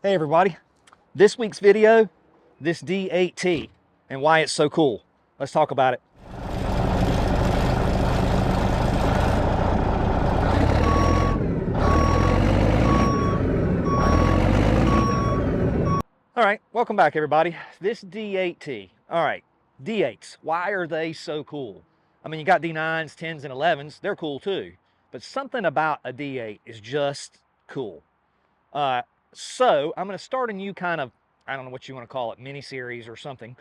Hey everybody, this week's video, this D8T and why it's so cool. Let's talk about it. All right, welcome back everybody. This D8T, all right, D8s, why are they so cool? I mean, you got D9s, 10s, and 11s, they're cool too, but something about a D8 is just cool. So I'm going to start a new kind of, I don't know what you want to call it, mini series or something,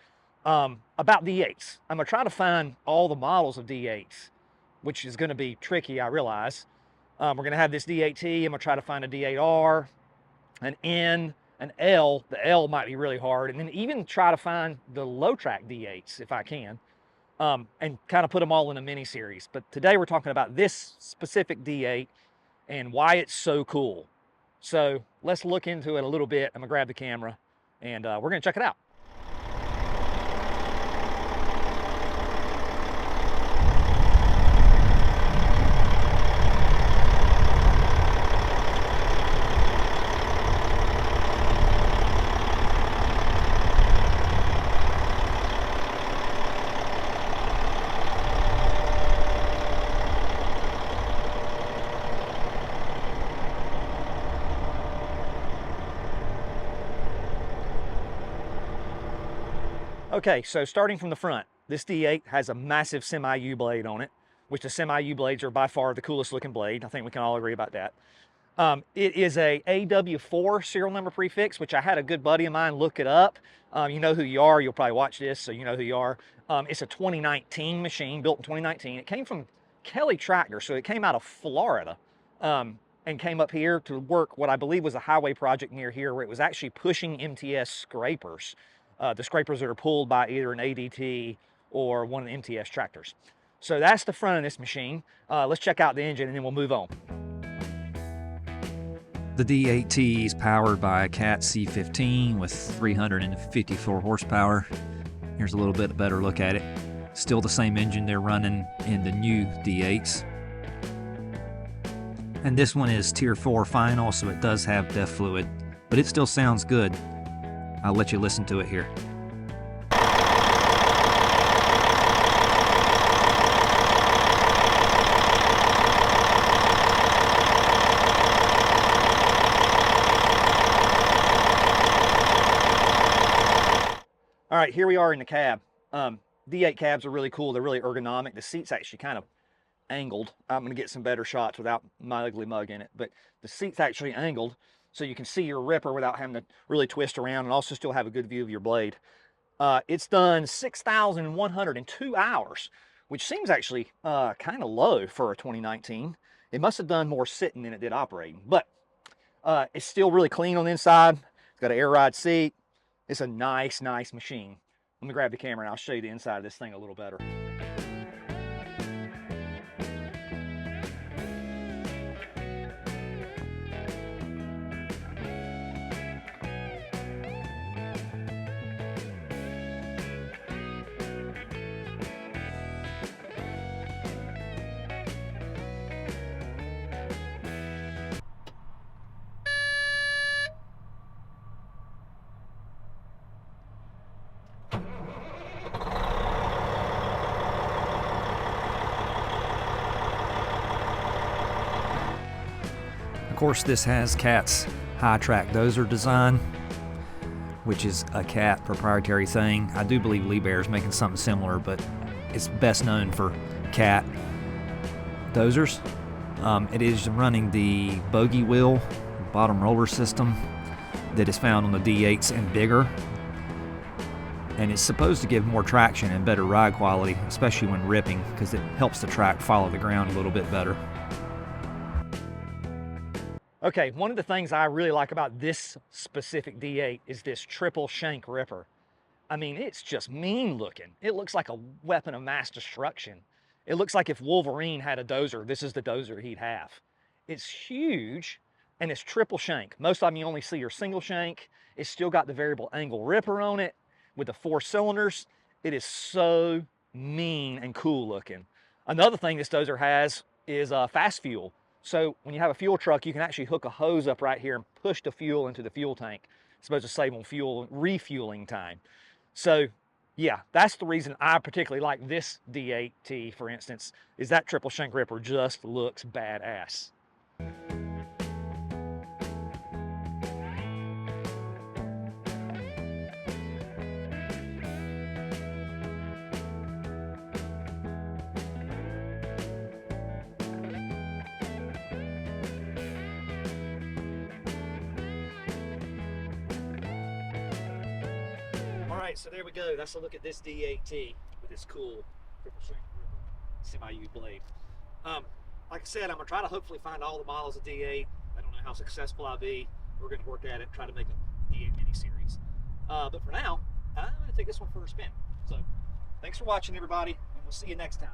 about D8s. I'm going to try to find all the models of D8s, which is going to be tricky, I realize. We're going to have this D8T. I'm going to try to find a D8R, an N, an L. The L might be really hard. And then even try to find the low track D8s if I can, and kind of put them all in a mini series. But today we're talking about this specific D8 and why it's so cool. So let's look into it a little bit. I'm gonna grab the camera and we're gonna check it out. Okay, so starting from the front, this D8 has a massive semi-U blade on it, which the semi-U blades are by far the coolest looking blade. I think we can all agree about that. It is a AW4 serial number prefix, which I had a good buddy of mine look it up. You know who you are, you'll probably watch this, so you know who you are. It's a 2019 machine, built in 2019. It came from Kelly Tractor, so it came out of Florida and came up here to work what I believe was a highway project near here where it was actually pushing MTS scrapers. The scrapers that are pulled by either an ADT or one of the MTS tractors. So that's the front of this machine. Let's check out the engine and then we'll move on. The D8T is powered by a Cat C15 with 354 horsepower. Here's a little bit better look at it. Still the same engine they're running in the new D8s. And this one is Tier 4 final, so it does have DEF fluid, but it still sounds good. I'll let you listen to it here. All right, here we are in the cab. D8 cabs are really cool. They're really ergonomic. The seat's actually kind of angled. I'm going to get some better shots without my ugly mug in it, but the seat's actually angled so you can see your ripper without having to really twist around and also still have a good view of your blade. It's done 6,102 hours, which seems actually kind of low for a 2019. It must have done more sitting than it did operating, but it's still really clean on the inside. It's got an air ride seat. It's a nice machine. Let me grab the camera and I'll show you the inside of this thing a little better. Of course, this has Cat's high track Dozer design, which is a Cat proprietary thing. I do believe Liebherr is making something similar, but it's best known for Cat Dozers. It is running the bogey wheel bottom roller system that is found on the D8s and bigger. And it's supposed to give more traction and better ride quality, especially when ripping, because it helps the track follow the ground a little bit better. Okay, one of the things I really like about this specific D8 is this triple shank ripper. I mean, it's just mean looking. It looks like a weapon of mass destruction. It looks like if Wolverine had a Dozer, this is the Dozer he'd have. It's huge and it's triple shank. Most of them you only see are single shank. It's still got the variable angle ripper on it with the 4 cylinders. It is so mean and cool looking. Another thing this Dozer has is fast fuel. So when you have a fuel truck, you can actually hook a hose up right here and push the fuel into the fuel tank. It's supposed to save on fuel refueling time. So yeah, that's the reason I particularly like this D8T, for instance, is that triple shank ripper just looks badass. All right, so there we go. That's a look at this D8T with this cool triple shank semi-U blade. Like I said, I'm gonna try to hopefully find all the models of D8. I don't know how successful I'll be. We're gonna work at it, try to make a D8 mini series. But for now, I'm gonna take this one for a spin. So thanks for watching, everybody, and we'll see you next time.